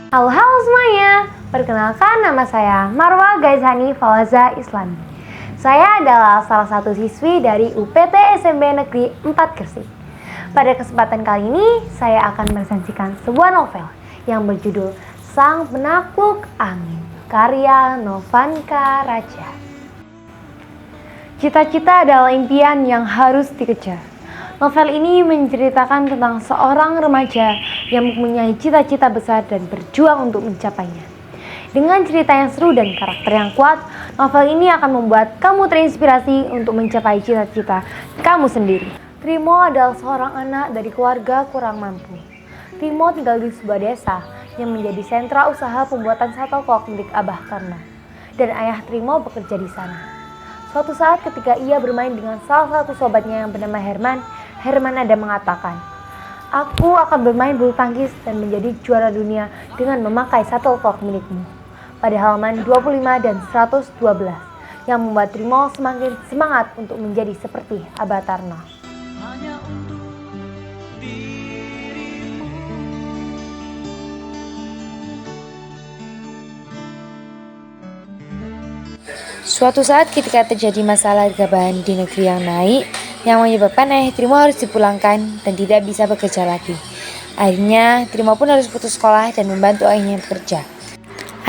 Halo semuanya, perkenalkan nama saya Marwa Gaizhani Fawaza Islami. Saya adalah salah satu siswi dari UPT SMP Negeri 4 Gresik. Pada kesempatan kali ini, saya akan meresensikan sebuah novel yang berjudul Sang Penakluk Angin, karya Novanka Raja. Cita-cita adalah impian yang harus dikejar. Novel ini menceritakan tentang seorang remaja yang mempunyai cita-cita besar dan berjuang untuk mencapainya. Dengan cerita yang seru dan karakter yang kuat, novel ini akan membuat kamu terinspirasi untuk mencapai cita-cita kamu sendiri. Trimo adalah seorang anak dari keluarga kurang mampu. Trimo tinggal di sebuah desa yang menjadi sentra usaha pembuatan shuttlecock milik Abah Karno, dan ayah Trimo bekerja di sana. Suatu saat ketika ia bermain dengan salah satu sobatnya yang bernama Herman ada mengatakan, "Aku akan bermain bulu tangkis dan menjadi juara dunia dengan memakai shuttlecock milikmu." Pada halaman 25 dan 112, yang membuat Trimo semakin semangat untuk menjadi seperti Abah Tarno. Suatu saat ketika terjadi masalah gabahan di negeri yang naik, yang menyebabkan ayah Trimo harus dipulangkan dan tidak bisa bekerja lagi. Akhirnya Trimo pun harus putus sekolah dan membantu ayahnya bekerja.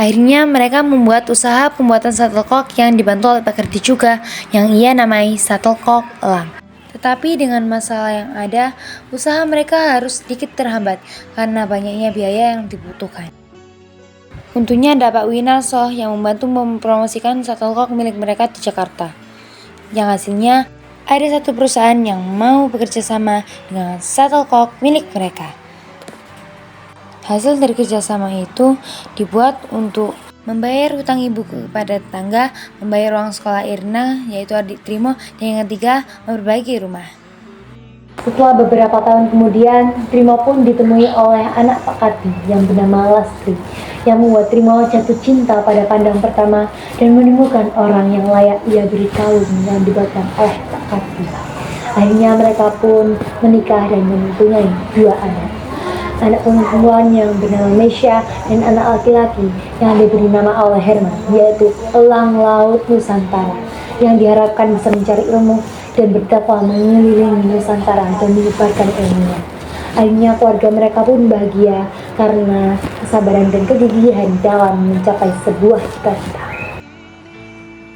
Akhirnya mereka membuat usaha pembuatan shuttlecock yang dibantu oleh pekerja juga, yang ia namai Shuttlecock Elang. Tetapi dengan masalah yang ada, usaha mereka harus sedikit terhambat karena banyaknya biaya yang dibutuhkan. Untungnya ada Pak Winarso yang membantu mempromosikan shuttlecock milik mereka di Jakarta, yang hasilnya ada satu perusahaan yang mau bekerja sama dengan shuttlecock milik mereka. Hasil dari kerjasama itu dibuat untuk membayar hutang ibu kepada tetangga, membayar uang sekolah Irna, yaitu adik Trimo, dan yang ketiga memperbaiki rumah. Setelah beberapa tahun kemudian, Trimo pun ditemui oleh anak Pak Kardi yang bernama Lastri, yang membuat Trimo jatuh cinta pada pandang pertama dan menemukan orang yang layak ia beri kalung yang dibuatkan oleh Pak Kardi. Akhirnya mereka pun menikah dan mempunyai dua anak perempuan yang bernama Mesya dan anak laki-laki yang diberi nama oleh Herman, yaitu Elang Laut Nusantara, yang diharapkan bisa mencari ilmu dan berdakwah mengelilingi Nusantara dan menyebarkan ilmunya. Akhirnya keluarga mereka pun bahagia karena kesabaran dan kegigihan dalam mencapai sebuah cita-cita.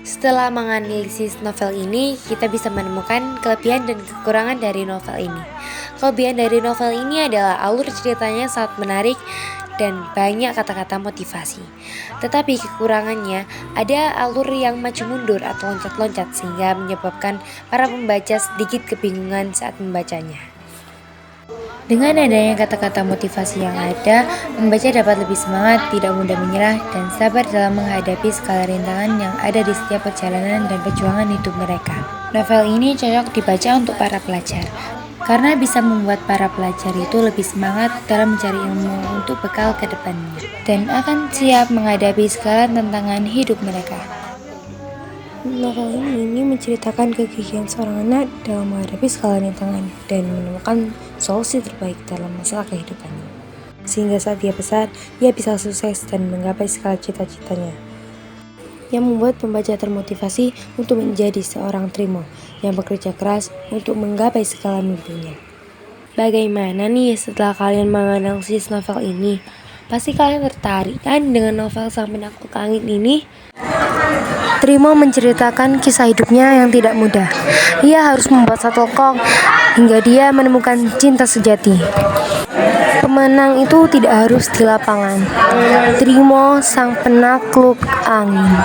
Setelah menganalisis novel ini, kita bisa menemukan kelebihan dan kekurangan dari novel ini. Kelebihan dari novel ini adalah alur ceritanya sangat menarik dan banyak kata-kata motivasi. Tetapi kekurangannya ada alur yang maju mundur atau loncat-loncat sehingga menyebabkan para pembaca sedikit kebingungan saat membacanya. Dengan adanya kata-kata motivasi yang ada, pembaca dapat lebih semangat, tidak mudah menyerah, dan sabar dalam menghadapi segala rintangan yang ada di setiap perjalanan dan perjuangan hidup mereka. Novel ini cocok dibaca untuk para pelajar, karena bisa membuat para pelajar itu lebih semangat dalam mencari ilmu untuk bekal ke depannya, dan akan siap menghadapi segala tantangan hidup mereka. Novel ini menceritakan kegigihan seorang anak dalam menghadapi segala rintangan dan menemukan solusi terbaik dalam masalah kehidupannya. Sehingga saat dia besar, ia bisa sukses dan menggapai segala cita-citanya. Yang membuat pembaca termotivasi untuk menjadi seorang Trimo yang bekerja keras untuk menggapai segala mimpinya. Bagaimana nih setelah kalian menganalisis novel ini? Pasti kalian tertarik kan dengan novel Sang Penakluk Angin ini? Trimo menceritakan kisah hidupnya yang tidak mudah. Ia harus membuat shuttlecock hingga dia menemukan cinta sejati. Pemenang itu tidak harus di lapangan. Trimo Sang Penakluk Angin.